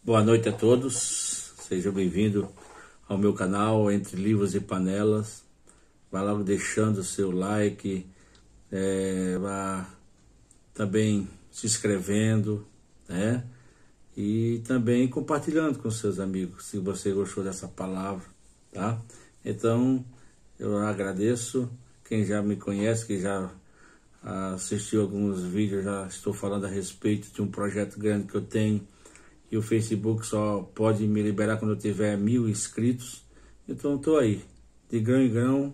Boa noite a todos, seja bem-vindo ao meu canal Entre Livros e Panelas. Vá logo deixando o seu like, vá também se inscrevendo, né? E também compartilhando com seus amigos, se você gostou dessa palavra, tá? Então, eu agradeço quem já me conhece, que já assistiu alguns vídeos, já estou falando a respeito de um projeto grande que eu tenho, e o Facebook só pode me liberar quando eu tiver 1000 inscritos. Então estou aí, de grão em grão,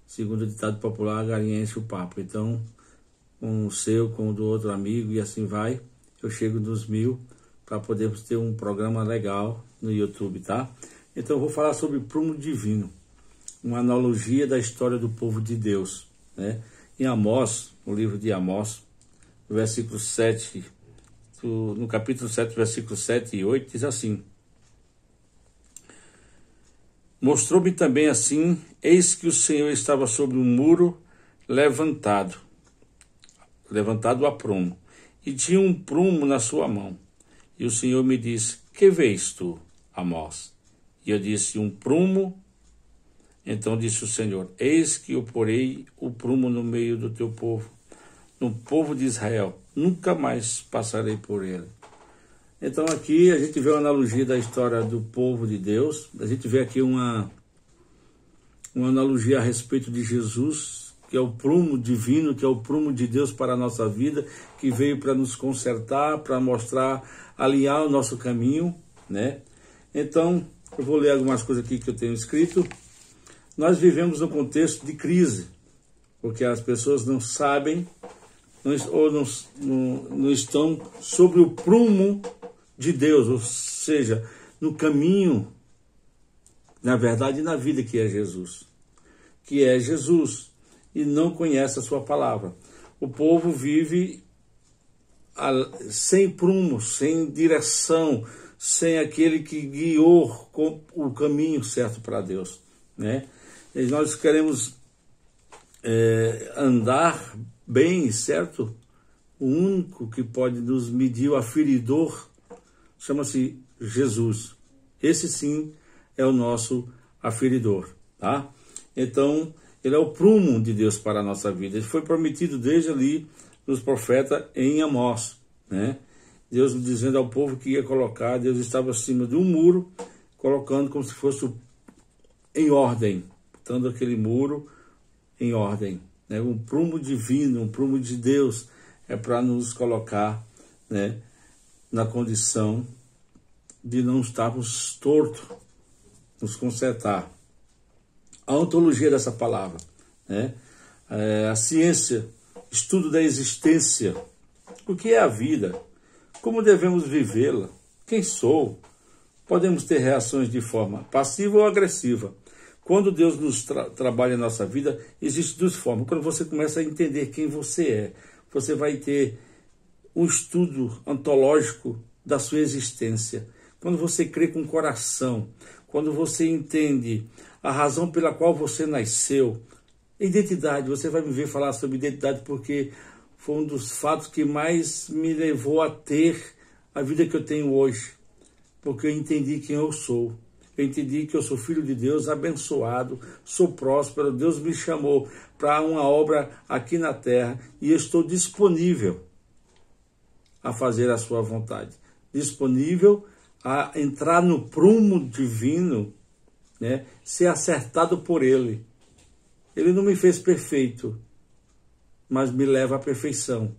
segundo o ditado popular, a galinha enche o papo. Então, com o seu, com o do outro amigo, e assim vai, eu chego nos 1000 para podermos ter um programa legal no YouTube, tá? Então eu vou falar sobre prumo divino, uma analogia da história do povo de Deus, né? Em Amós, no livro de Amós, no versículo 7, no capítulo 7, versículos 7 e 8, diz assim: Mostrou-me também assim, eis que o Senhor estava sobre um muro levantado a prumo, e tinha um prumo na sua mão. E o Senhor me disse: Que vês tu, Amós? E eu disse: Um prumo. Então disse o Senhor: Eis que eu porei o prumo no meio do teu povo, no povo de Israel, nunca mais passarei por ele. Então aqui a gente vê uma analogia da história do povo de Deus. A gente vê aqui uma analogia a respeito de Jesus, que é o prumo divino, que é o prumo de Deus para a nossa vida, que veio para nos consertar, para mostrar, alinhar o nosso caminho, né? Então, eu vou ler algumas coisas aqui que eu tenho escrito. Nós vivemos um contexto de crise, porque as pessoas não sabem, ou não estão sobre o prumo de Deus, ou seja, no caminho, na verdade, na vida que é Jesus, e não conhece a sua palavra. O povo vive sem prumo, sem direção, sem aquele que guiou o caminho certo para Deus, né? E nós queremos andar bem, certo? O único que pode nos medir o aferidor chama-se Jesus. Esse sim é o nosso aferidor, tá? Então, ele é o prumo de Deus para a nossa vida. Ele foi prometido desde ali nos profetas em Amós, né? Deus dizendo ao povo que ia colocar, Deus estava acima de um muro, colocando como se fosse em ordem, botando aquele muro em ordem, né? Um prumo divino, um prumo de Deus é para nos colocar, né, na condição de não estarmos tortos, nos consertar. A ontologia dessa palavra, né? A ciência, estudo da existência, o que é a vida, como devemos vivê-la, quem sou. Podemos ter reações de forma passiva ou agressiva. Quando Deus nos trabalha na nossa vida, existem duas formas. Quando você começa a entender quem você é, você vai ter um estudo ontológico da sua existência. Quando você crê com o coração, quando você entende a razão pela qual você nasceu, identidade, você vai me ver falar sobre identidade porque foi um dos fatos que mais me levou a ter a vida que eu tenho hoje. Porque eu entendi quem eu sou. Eu entendi que eu sou filho de Deus, abençoado, sou próspero. Deus me chamou para uma obra aqui na terra e eu estou disponível a fazer a sua vontade. Disponível a entrar no prumo divino, né? Ser acertado por Ele. Ele não me fez perfeito, mas me leva à perfeição,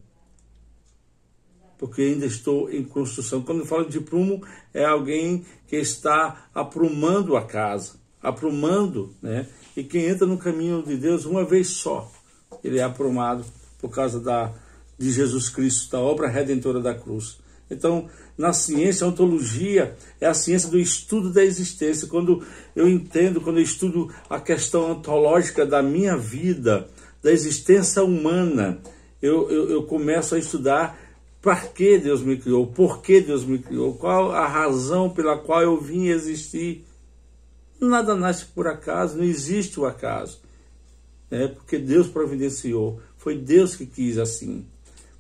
porque ainda estou em construção. Quando eu falo de prumo, é alguém que está aprumando a casa, aprumando, né? E quem entra no caminho de Deus uma vez só, ele é aprumado por causa de Jesus Cristo, da obra redentora da cruz. Então, na ciência, a ontologia é a ciência do estudo da existência. Quando eu estudo a questão ontológica da minha vida, da existência humana, eu começo a estudar para que Deus me criou, por que Deus me criou, qual a razão pela qual eu vim existir. Nada nasce por acaso, não existe o acaso, né? Porque Deus providenciou, foi Deus que quis assim.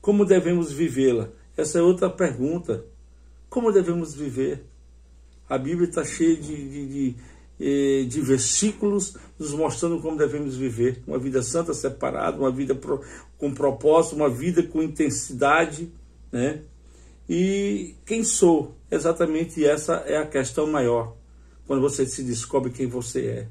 Como devemos vivê-la? Essa é outra pergunta. como devemos viver. A Bíblia está cheia de versículos nos mostrando como devemos viver. Uma vida santa, separada, uma vida com propósito, uma vida com intensidade, né? E quem sou? Exatamente essa é a questão maior. Quando você se descobre quem você é,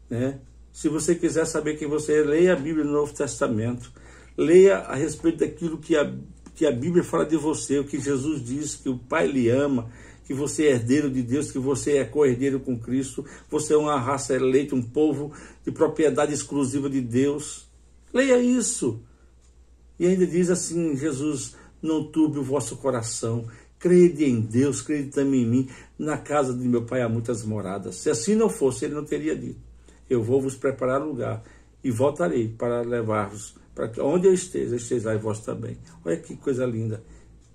né? Se você quiser saber quem você é, leia a Bíblia no Novo Testamento. Leia a respeito daquilo que a Bíblia fala de você, o que Jesus diz, que o Pai lhe ama, que você é herdeiro de Deus, que você é co-herdeiro com Cristo, você é uma raça eleita, um povo de propriedade exclusiva de Deus. Leia isso. E ainda diz assim, Jesus: não turbe o vosso coração, crede em Deus, crede também em mim, na casa de meu Pai há muitas moradas. Se assim não fosse, ele não teria dito: eu vou vos preparar lugar e voltarei para levar-vos, para que onde eu esteja, estejais vós também. Olha que coisa linda,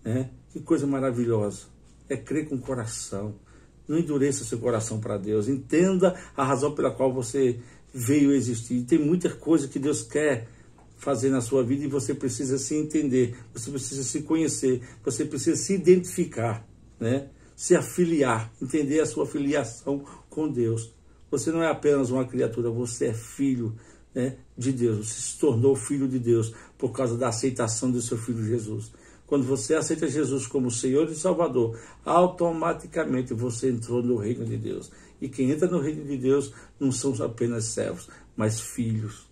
né? Que coisa maravilhosa. É crer com o coração. Não endureça seu coração para Deus. Entenda a razão pela qual você veio existir. Tem muita coisa que Deus quer fazer na sua vida e você precisa se entender, você precisa se conhecer, você precisa se identificar, né? Se afiliar, entender a sua filiação com Deus. Você não é apenas uma criatura, você é filho, né, de Deus. Você se tornou filho de Deus por causa da aceitação do seu Filho Jesus. Quando você aceita Jesus como Senhor e Salvador, automaticamente você entrou no reino de Deus. E quem entra no reino de Deus não são apenas servos, mas filhos,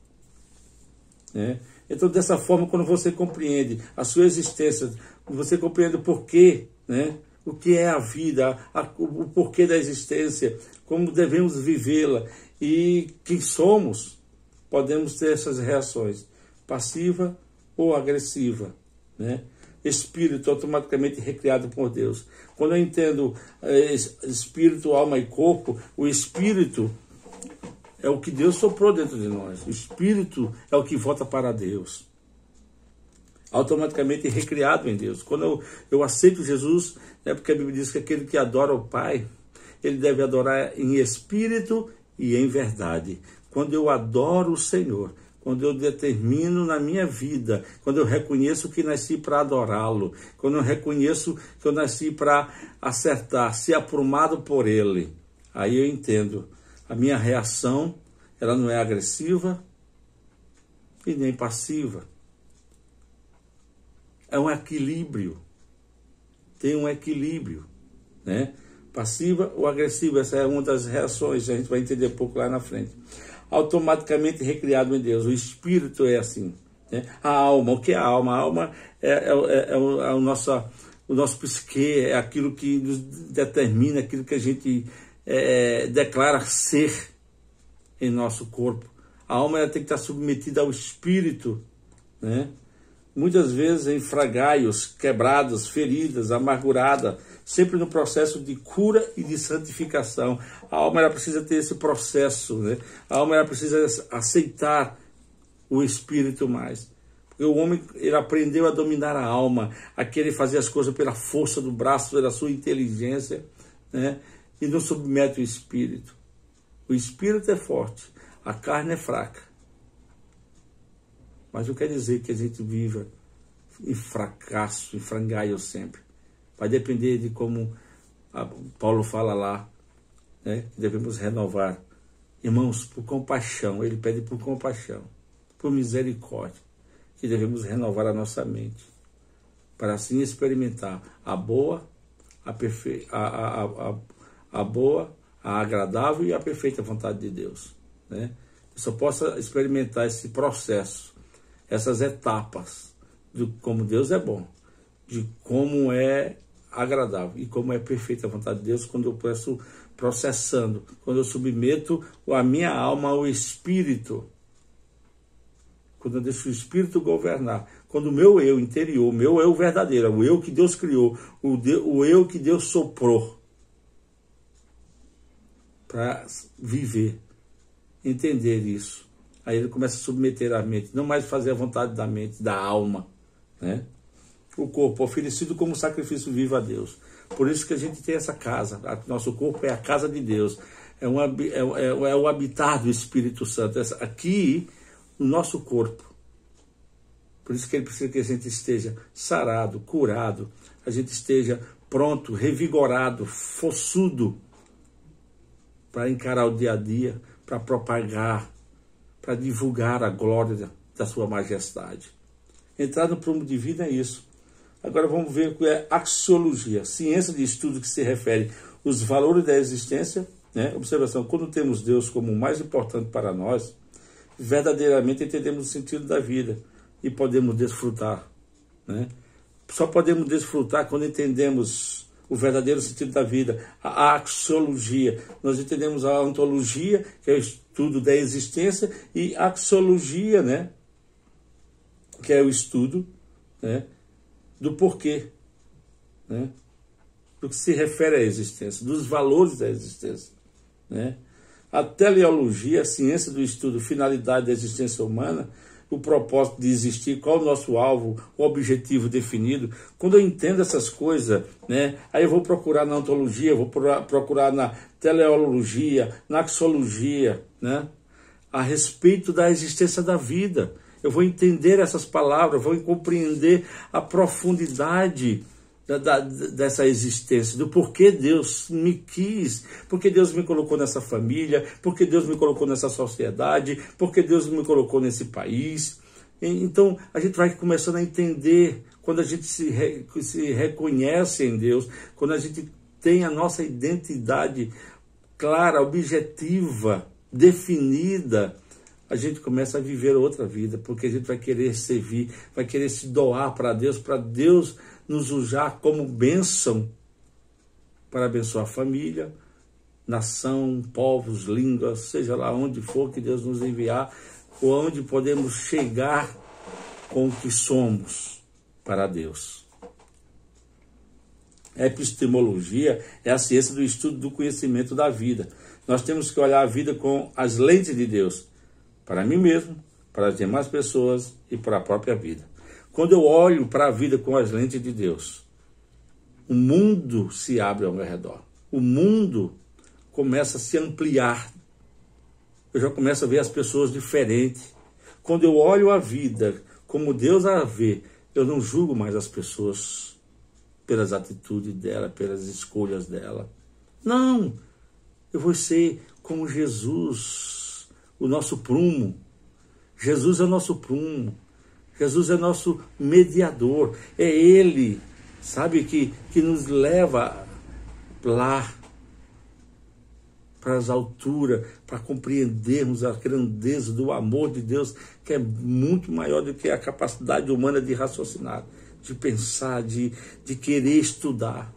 né? Então, dessa forma, quando você compreende a sua existência, você compreende o porquê, né? O que é a vida, o porquê da existência, como devemos vivê-la e quem somos, podemos ter essas reações, passiva ou agressiva, né? Espírito automaticamente recriado por Deus. Quando eu entendo espírito, alma e corpo, o espírito é o que Deus soprou dentro de nós. O espírito é o que volta para Deus. Automaticamente recriado em Deus. Quando eu aceito Jesus, é porque a Bíblia diz que aquele que adora o Pai, ele deve adorar em espírito e em verdade. Quando eu adoro o Senhor, quando eu determino na minha vida, quando eu reconheço que nasci para adorá-lo, quando eu reconheço que eu nasci para acertar, ser aprumado por Ele, aí eu entendo. A minha reação, ela não é agressiva e nem passiva. É um equilíbrio. Tem um equilíbrio, né? Passiva ou agressiva, essa é uma das reações, a gente vai entender um pouco lá na frente. Automaticamente recriado em Deus. O espírito é assim, né? A alma, o que é a alma? A alma é o nosso psique, é aquilo que nos determina, aquilo que a gente declara ser em nosso corpo. A alma ela tem que estar submetida ao espírito, né? Muitas vezes em fragaios, quebradas, feridas, amargurada, sempre no processo de cura e de santificação. A alma ela precisa ter esse processo, né? A alma ela precisa aceitar o espírito mais. Porque o homem ele aprendeu a dominar a alma, a querer fazer as coisas pela força do braço, pela sua inteligência, né? E não submete o espírito. O espírito é forte, a carne é fraca. Mas não quer dizer que a gente viva em fracasso, em frangalho sempre. Vai depender de como Paulo fala lá, né, que devemos renovar. Irmãos, por compaixão, ele pede por compaixão, por misericórdia, que devemos renovar a nossa mente, para assim experimentar a boa, a boa, a agradável e a perfeita vontade de Deus, né? Eu só posso experimentar esse processo, essas etapas, de como Deus é bom, de como é agradável e como é perfeita a vontade de Deus, quando eu peço processando, quando eu submeto a minha alma ao Espírito, quando eu deixo o Espírito governar, quando o meu eu interior, o meu eu verdadeiro, o eu que Deus criou, o eu que Deus soprou para viver, entender isso. Aí ele começa a submeter a mente, não mais fazer a vontade da mente, da alma, né? O corpo oferecido como sacrifício vivo a Deus. Por isso que a gente tem essa casa. Nosso corpo é a casa de Deus. É o habitar do Espírito Santo. Aqui, no nosso corpo. Por isso que ele precisa que a gente esteja sarado, curado. A gente esteja pronto, revigorado, forçudo para encarar o dia a dia, para propagar, para divulgar a glória da sua majestade. Entrar no prumo de vida é isso. Agora vamos ver o que é axiologia, ciência de estudo que se refere aos valores da existência, né? Observação, quando temos Deus como o mais importante para nós, verdadeiramente entendemos o sentido da vida e podemos desfrutar, né? Só podemos desfrutar quando entendemos o verdadeiro sentido da vida, a axiologia. Nós entendemos a ontologia, que é o estudo da existência, e a axiologia, né? Que é o estudo, né? Do porquê, né? Do que se refere à existência, dos valores da existência, né? A teleologia, a ciência do estudo, finalidade da existência humana, o propósito de existir, qual o nosso alvo, o objetivo definido. Quando eu entendo essas coisas, né, aí eu vou procurar na ontologia, vou procurar na teleologia, na axiologia, né, a respeito da existência da vida. Eu vou entender essas palavras, vou compreender a profundidade dessa existência, do porquê Deus me quis, porque Deus me colocou nessa família, porque Deus me colocou nessa sociedade, porque Deus me colocou nesse país. Então a gente vai começando a entender, quando a gente se reconhece em Deus, quando a gente tem a nossa identidade clara, objetiva, definida, a gente começa a viver outra vida, porque a gente vai querer servir, vai querer se doar para Deus nos usar como bênção para abençoar a família, nação, povos, línguas, seja lá onde for que Deus nos enviar, ou onde podemos chegar com o que somos para Deus. A epistemologia é a ciência do estudo do conhecimento da vida. Nós temos que olhar a vida com as lentes de Deus, para mim mesmo, para as demais pessoas e para a própria vida. Quando eu olho para a vida com as lentes de Deus, o mundo se abre ao meu redor. O mundo começa a se ampliar. Eu já começo a ver as pessoas diferentes. Quando eu olho a vida como Deus a vê, eu não julgo mais as pessoas pelas atitudes dela, pelas escolhas dela. Não! Eu vou ser como Jesus, o nosso prumo. Jesus é o nosso prumo. Jesus é nosso mediador. É Ele, sabe, que nos leva lá para as alturas, para compreendermos a grandeza do amor de Deus, que é muito maior do que a capacidade humana de raciocinar, de pensar, de querer estudar.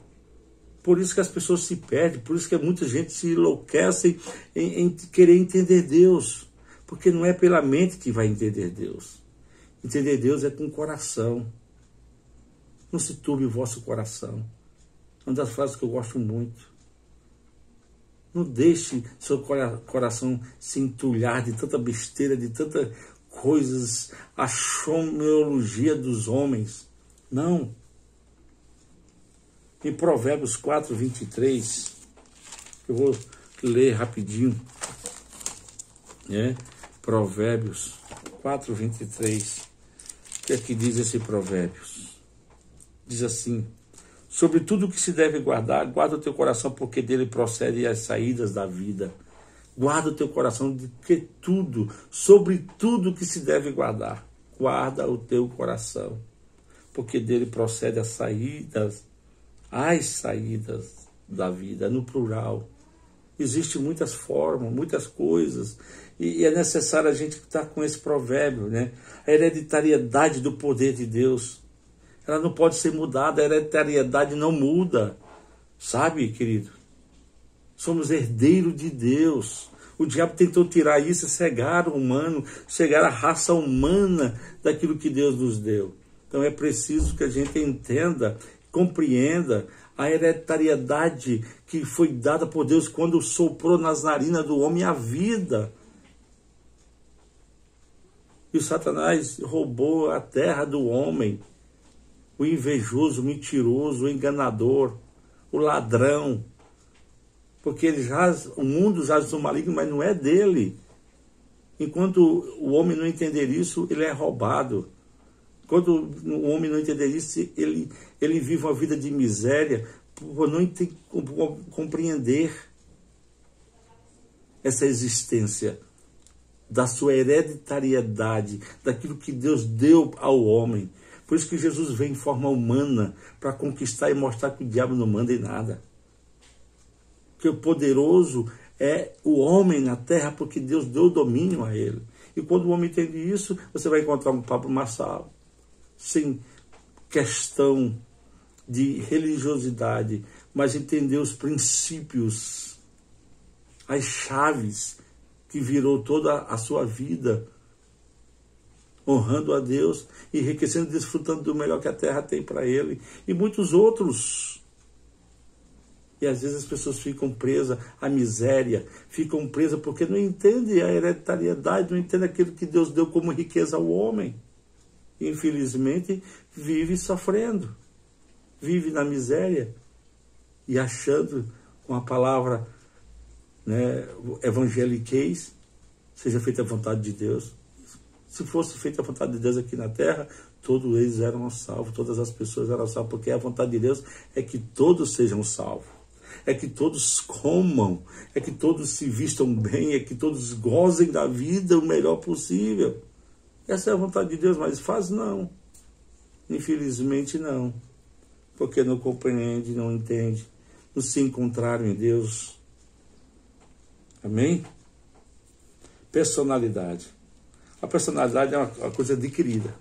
Por isso que as pessoas se perdem, por isso que muita gente se enlouquece em querer entender Deus, porque não é pela mente que vai entender Deus. Entender Deus é com o coração. Não se turbe o vosso coração. Uma das frases que eu gosto muito. Não deixe seu coração se entulhar de tanta besteira, de tantas coisas, a xomeologia dos homens. Não. Em Provérbios 4, 23, eu vou ler rapidinho, né? Provérbios 4, 23. O que é que diz esse Provérbios? Diz assim: sobre tudo que se deve guardar, guarda o teu coração, porque dele procedem as saídas da vida. Guarda o teu coração, porque sobre tudo que se deve guardar, guarda o teu coração, porque dele procedem as saídas da vida, no plural. Existem muitas formas, muitas coisas, e é necessário a gente estar com esse provérbio, né? A hereditariedade do poder de Deus, ela não pode ser mudada, a hereditariedade não muda, sabe, querido? Somos herdeiros de Deus. O diabo tentou tirar isso, cegar o humano, cegar a raça humana daquilo que Deus nos deu. Então é preciso que a gente entenda, compreenda a hereditariedade que foi dada por Deus quando soprou nas narinas do homem a vida. E o Satanás roubou a terra do homem, o invejoso, o mentiroso, o enganador, o ladrão, porque o mundo jaz no maligno, mas não é dele. Enquanto o homem não entender isso, ele é roubado. Quando o homem não entender isso, ele vive uma vida de miséria, por não compreender essa existência da sua hereditariedade, daquilo que Deus deu ao homem. Por isso que Jesus vem em forma humana, para conquistar e mostrar que o diabo não manda em nada. Que o poderoso é o homem na terra, porque Deus deu domínio a ele. E quando o homem entende isso, você vai encontrar um Pablo Marçal, sem questão de religiosidade, mas entender os princípios, as chaves que virou toda a sua vida, honrando a Deus, enriquecendo, desfrutando do melhor que a terra tem para ele, e muitos outros. E às vezes as pessoas ficam presas à miséria, ficam presas porque não entendem a hereditariedade, não entendem aquilo que Deus deu como riqueza ao homem. E, infelizmente, vive sofrendo, vive na miséria e achando, com a palavra, né, evangeliquez, seja feita a vontade de Deus. Se fosse feita a vontade de Deus aqui na terra, todos eles eram salvos, todas as pessoas eram salvas, porque a vontade de Deus é que todos sejam salvos, é que todos comam, é que todos se vistam bem, é que todos gozem da vida o melhor possível. Essa é a vontade de Deus, mas faz não. Infelizmente não, porque não compreende, não entende, não se encontraram em Deus. Amém? Personalidade. A personalidade é uma coisa adquirida.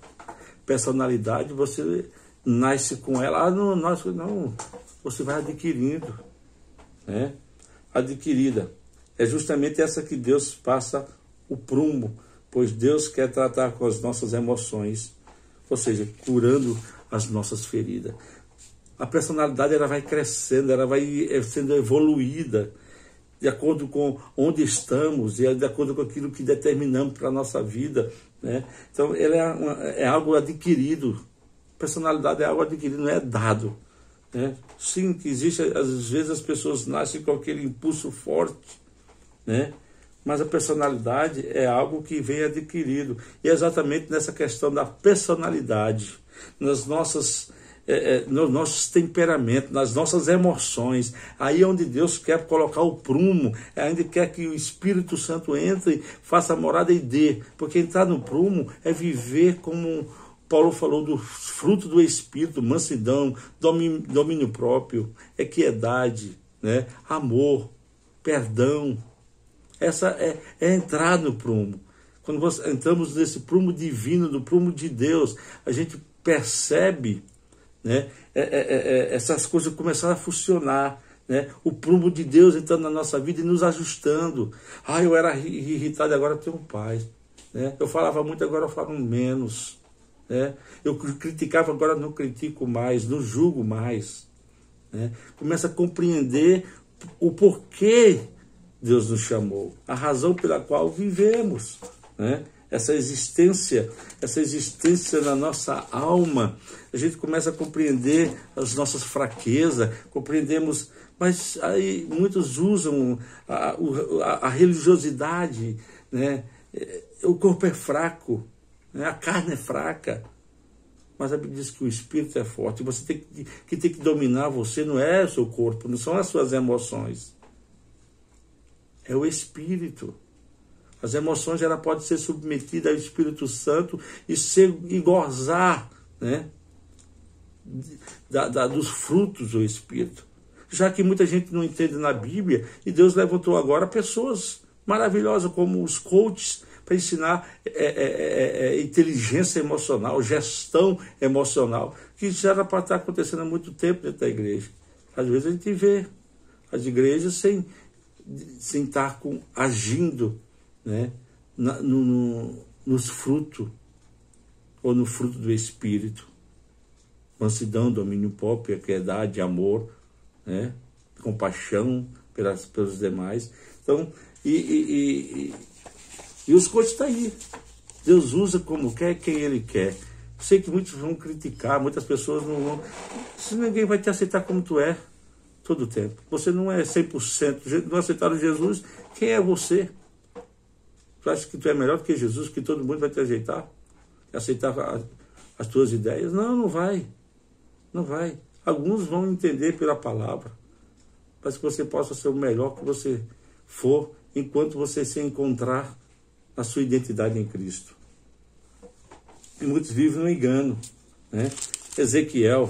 Personalidade, você nasce com ela. Não, você vai adquirindo. Né? Adquirida. É justamente essa que Deus passa o prumo, pois Deus quer tratar com as nossas emoções, ou seja, curando as nossas feridas. A personalidade ela vai crescendo, ela vai sendo evoluída, de acordo com onde estamos e de acordo com aquilo que determinamos para a nossa vida. Né? Então, ela é algo adquirido. Personalidade é algo adquirido, não é dado. Né? Sim, que existe, às vezes as pessoas nascem com aquele impulso forte, né? Mas a personalidade é algo que vem adquirido. E é exatamente nessa questão da personalidade, nos nossos temperamentos, nas nossas emoções, aí é onde Deus quer colocar o prumo, é onde quer que o Espírito Santo entre, faça morada e dê. Porque entrar no prumo é viver como Paulo falou do fruto do Espírito, mansidão, domínio próprio, equidade, né? Amor, perdão. Essa é entrar no prumo. Quando nós entramos nesse prumo divino, no prumo de Deus, a gente percebe, né, essas coisas começaram a funcionar. Né? O prumo de Deus entrando na nossa vida e nos ajustando. Eu era irritado, agora eu tenho paz. Né? Eu falava muito, agora eu falo menos. Né? Eu criticava, agora não critico mais, não julgo mais. Né? Começa a compreender o porquê Deus nos chamou, a razão pela qual vivemos, né? Essa existência na nossa alma, a gente começa a compreender as nossas fraquezas, compreendemos, mas aí muitos usam a religiosidade, né? O corpo é fraco, né? A carne é fraca, mas a Bíblia diz que o espírito é forte, você tem que dominar você, não é o seu corpo, não são as suas emoções. É o Espírito. As emoções ela pode ser submetida ao Espírito Santo e gozar, né, dos frutos do Espírito. Já que muita gente não entende na Bíblia, e Deus levantou agora pessoas maravilhosas como os coaches para ensinar inteligência emocional, gestão emocional, que já era para estar acontecendo há muito tempo dentro da igreja. Às vezes a gente vê as igrejas sem estar agindo, né, nos frutos, ou no fruto do Espírito. Mansidão, domínio próprio, equidade, amor, né, compaixão pelos demais. Então, e os coaches estão aí. Deus usa como quer, quem Ele quer. Sei que muitos vão criticar, muitas pessoas não vão. Se ninguém vai te aceitar como tu é, todo o tempo. Você não é 100%. Não aceitaram Jesus, quem é você? Tu acha que tu é melhor do que Jesus, que todo mundo vai te aceitar? Aceitar as tuas ideias? Não vai. Não vai. Alguns vão entender pela palavra, mas que você possa ser o melhor que você for, enquanto você se encontrar na sua identidade em Cristo. E muitos vivem no engano, né? Ezequiel,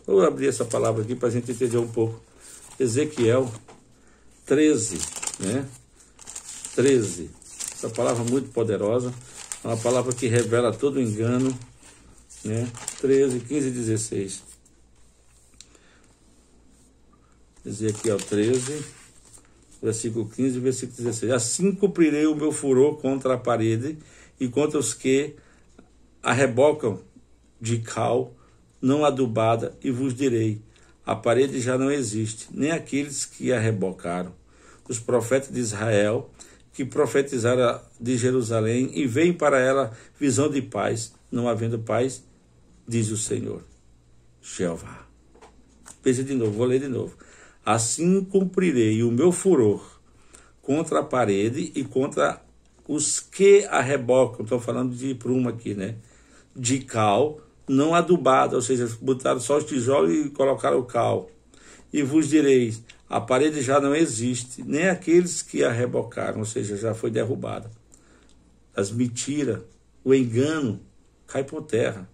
vou abrir essa palavra aqui para a gente entender um pouco. Ezequiel 13, né? 13, essa palavra muito poderosa, é uma palavra que revela todo o engano, né? 13, 15 e 16. Ezequiel 13, versículo 15 e versículo 16. Assim cumprirei o meu furor contra a parede e contra os que a rebocam de cal não adubada, e vos direi: a parede já não existe, nem aqueles que a rebocaram. Os profetas de Israel, que profetizaram de Jerusalém, e veem para ela visão de paz, não havendo paz, diz o Senhor, Jeová. Veja de novo, vou ler de novo. Assim cumprirei o meu furor contra a parede e contra os que a rebocam. Estou falando de pruma aqui, né? De cal não adubada, ou seja, botaram só os tijolos e colocaram o cal. E vos direis: a parede já não existe, nem aqueles que a rebocaram, ou seja, já foi derrubada. As mentiras, o engano, cai por terra.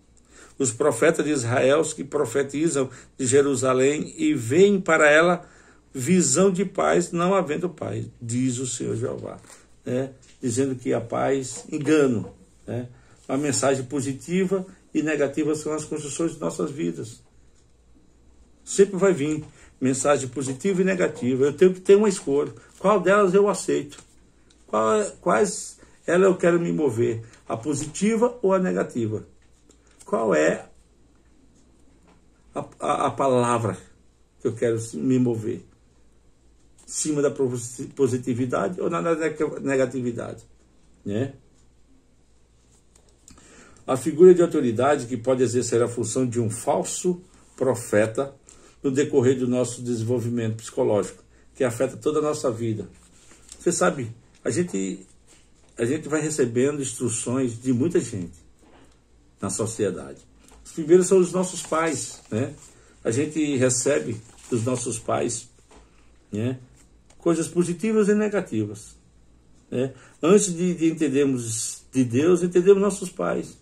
Os profetas de Israel que profetizam de Jerusalém e veem para ela visão de paz, não havendo paz, diz o Senhor Jeová. Né? Dizendo que a paz, engano, né? A mensagem positiva e negativa são as construções de nossas vidas. Sempre vai vir mensagem positiva e negativa. Eu tenho que ter uma escolha. Qual delas eu aceito? Quais elas eu quero me mover? A positiva ou a negativa? Qual é a palavra que eu quero me mover? Em cima da positividade ou na negatividade? Né? A figura de autoridade que pode exercer a função de um falso profeta no decorrer do nosso desenvolvimento psicológico, que afeta toda a nossa vida. Você sabe, a gente vai recebendo instruções de muita gente na sociedade. Os primeiros são os nossos pais, né? A gente recebe dos nossos pais, né, coisas positivas e negativas, né? Antes de entendermos de Deus, entendemos nossos pais.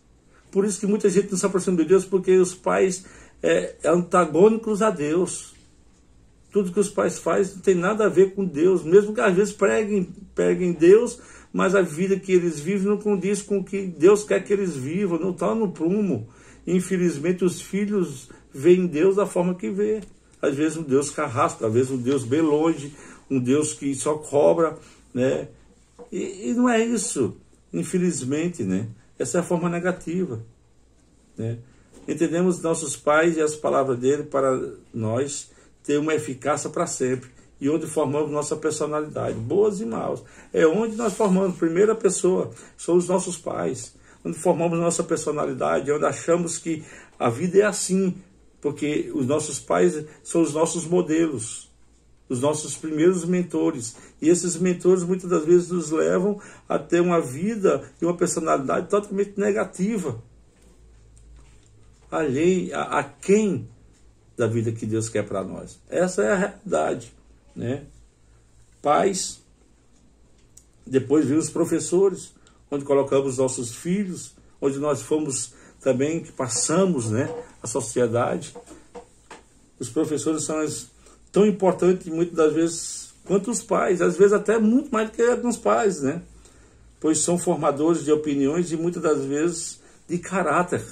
Por isso que muita gente não se aproxima de Deus, porque os pais é antagônicos a Deus. Tudo que os pais fazem não tem nada a ver com Deus, mesmo que às vezes preguem Deus, mas a vida que eles vivem não condiz com o que Deus quer que eles vivam, não está no prumo. Infelizmente os filhos veem Deus da forma que vê. Às vezes um Deus carrasco, às vezes um Deus bem longe, um Deus que só cobra, né? E não é isso, infelizmente, né? Essa é a forma negativa, né? Entendemos nossos pais e as palavras dele para nós ter uma eficácia para sempre, e onde formamos nossa personalidade, boas e maus. É onde nós formamos, primeira pessoa, são os nossos pais, onde formamos nossa personalidade, onde achamos que a vida é assim, porque os nossos pais são os nossos modelos, os nossos primeiros mentores, e esses mentores muitas das vezes nos levam a ter uma vida e uma personalidade totalmente negativa, aquém da vida que Deus quer para nós. Essa é a realidade, né? Pais, depois vem os professores, onde colocamos nossos filhos, onde nós fomos também, que passamos, né, a sociedade. Os professores são tão importantes muitas das vezes quanto os pais, às vezes até muito mais do que alguns pais, né? Pois são formadores de opiniões e muitas das vezes de caráter.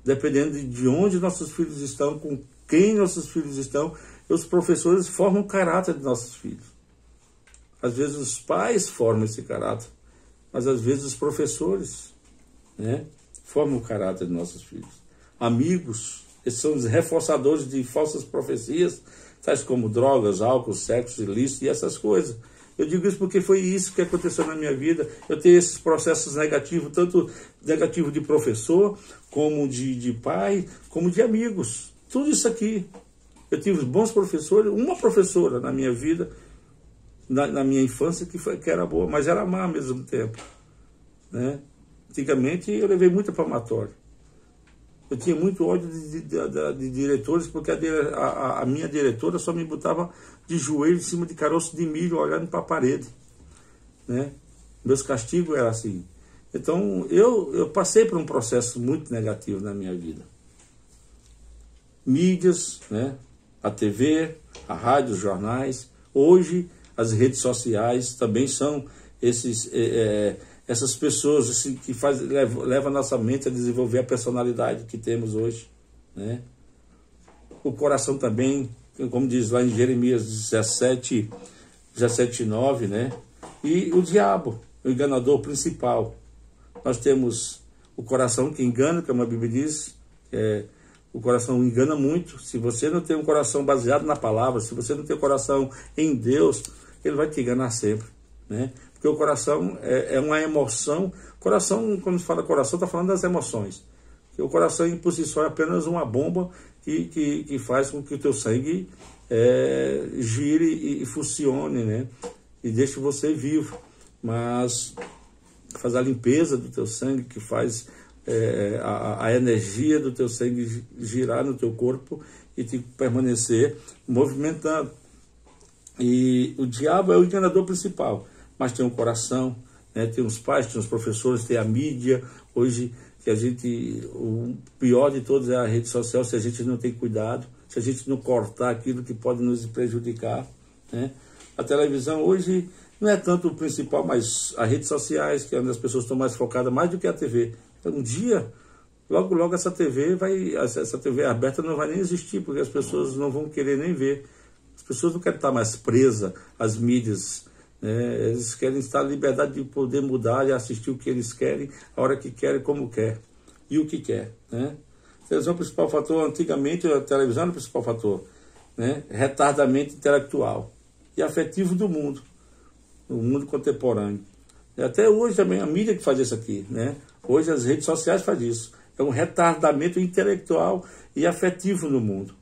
Dependendo de onde nossos filhos estão, com quem nossos filhos estão, os professores formam o caráter de nossos filhos. Às vezes os pais formam esse caráter, mas às vezes os professores, né, formam o caráter de nossos filhos. Amigos, esses são os reforçadores de falsas profecias, tais como drogas, álcool, sexo ilícito e essas coisas. Eu digo isso porque foi isso que aconteceu na minha vida. Eu tenho esses processos negativos, tanto negativo de professor, como de pai, como de amigos. Tudo isso aqui. Eu tive bons professores, uma professora na minha vida, na minha infância, que era boa, mas era má ao mesmo tempo, né? Antigamente eu levei muita palmatória. Eu tinha muito ódio de diretores, porque a minha diretora só me botava de joelho em cima de caroço de milho, olhando para a parede, né? Meus castigos eram assim. Então, eu passei por um processo muito negativo na minha vida. Mídias, né? A TV, a rádio, os jornais. Hoje, as redes sociais também são essas pessoas assim, que levam a nossa mente a desenvolver a personalidade que temos hoje, né? O coração também, como diz lá em Jeremias 17:9, né? E o diabo, o enganador principal. Nós temos o coração que engana, como a Bíblia diz, o coração engana muito. Se você não tem um coração baseado na palavra, se você não tem um coração em Deus, ele vai te enganar sempre, né? Porque o coração é uma emoção. Coração, quando se fala coração, está falando das emoções. Porque o coração, por si só, é apenas uma bomba que faz com que o teu sangue gire e funcione, né? E deixe você vivo. Mas faz a limpeza do teu sangue, que faz a energia do teu sangue girar no teu corpo e te permanecer movimentando. E o diabo é o enganador principal, mas tem um coração, né? Tem os pais, tem os professores, tem a mídia. Hoje, o pior de todos é a rede social, se a gente não tem cuidado, se a gente não cortar aquilo que pode nos prejudicar, né? A televisão hoje não é tanto o principal, mas as redes sociais, que é onde as pessoas estão mais focadas, mais do que a TV. Então, um dia, logo essa TV aberta não vai nem existir, porque as pessoas não vão querer nem ver. As pessoas não querem estar mais presas às mídias, né? Eles querem estar à liberdade de poder mudar e assistir o que eles querem, a hora que querem, como quer e o que quer, né? A televisão é o principal fator. Antigamente a televisão era o principal fator, né? Retardamento intelectual e afetivo do mundo, no mundo contemporâneo. E até hoje também a mídia que faz isso aqui, né? Hoje as redes sociais fazem isso. É um retardamento intelectual e afetivo no mundo.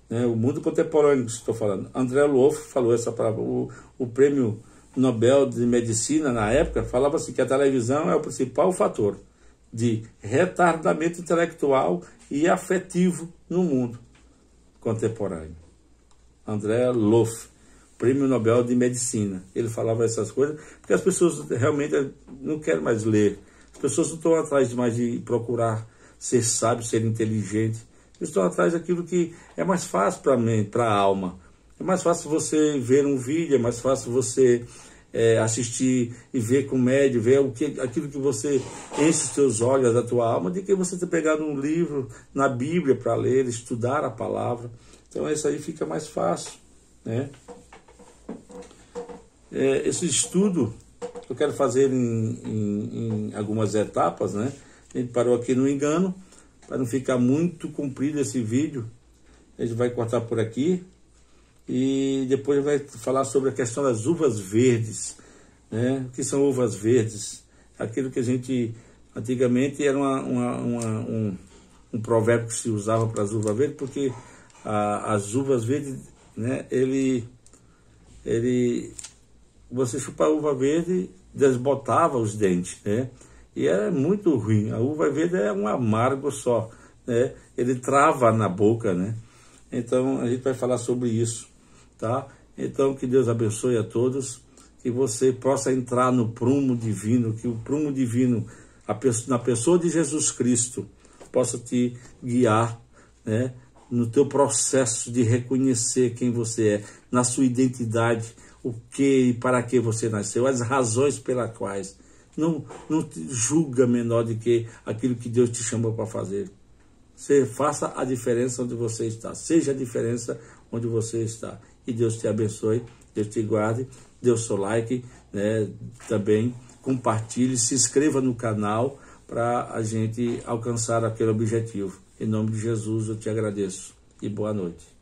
O mundo contemporâneo que estou falando. André Luoff falou essa palavra. O prêmio Nobel de Medicina, na época, falava assim que a televisão é o principal fator de retardamento intelectual e afetivo no mundo contemporâneo. André Luoff, prêmio Nobel de Medicina. Ele falava essas coisas porque as pessoas realmente não querem mais ler. As pessoas não estão atrás mais de procurar ser sábio, ser inteligente. Eles estão atrás daquilo que é mais fácil para a alma. É mais fácil você ver um vídeo, é mais fácil você assistir e ver comédia, ver aquilo que você enche os teus olhos, da tua alma, do que você ter pegado um livro na Bíblia para ler, estudar a palavra. Então isso aí fica mais fácil, né? Esse estudo eu quero fazer em algumas etapas, né? A gente parou aqui no engano, para não ficar muito comprido esse vídeo. A gente vai cortar por aqui e depois vai falar sobre a questão das uvas verdes, né? O que são uvas verdes? Aquilo que a gente antigamente era um provérbio que se usava para as uvas verdes, porque as uvas verdes, né? Você chupar a uva verde, desbotava os dentes, né? E é muito ruim. A uva verde é um amargo só, né? Ele trava na boca, né? Então, a gente vai falar sobre isso, tá? Então, que Deus abençoe a todos, que você possa entrar no prumo divino, que o prumo divino, na pessoa de Jesus Cristo, possa te guiar, né? No teu processo de reconhecer quem você é, na sua identidade, o que e para que você nasceu, as razões pelas quais. Não te julga menor do que aquilo que Deus te chamou para fazer. Você faça a diferença onde você está. Seja a diferença onde você está. E Deus te abençoe, Deus te guarde, dê o seu like, né? Também compartilhe, se inscreva no canal para a gente alcançar aquele objetivo. Em nome de Jesus eu te agradeço e boa noite.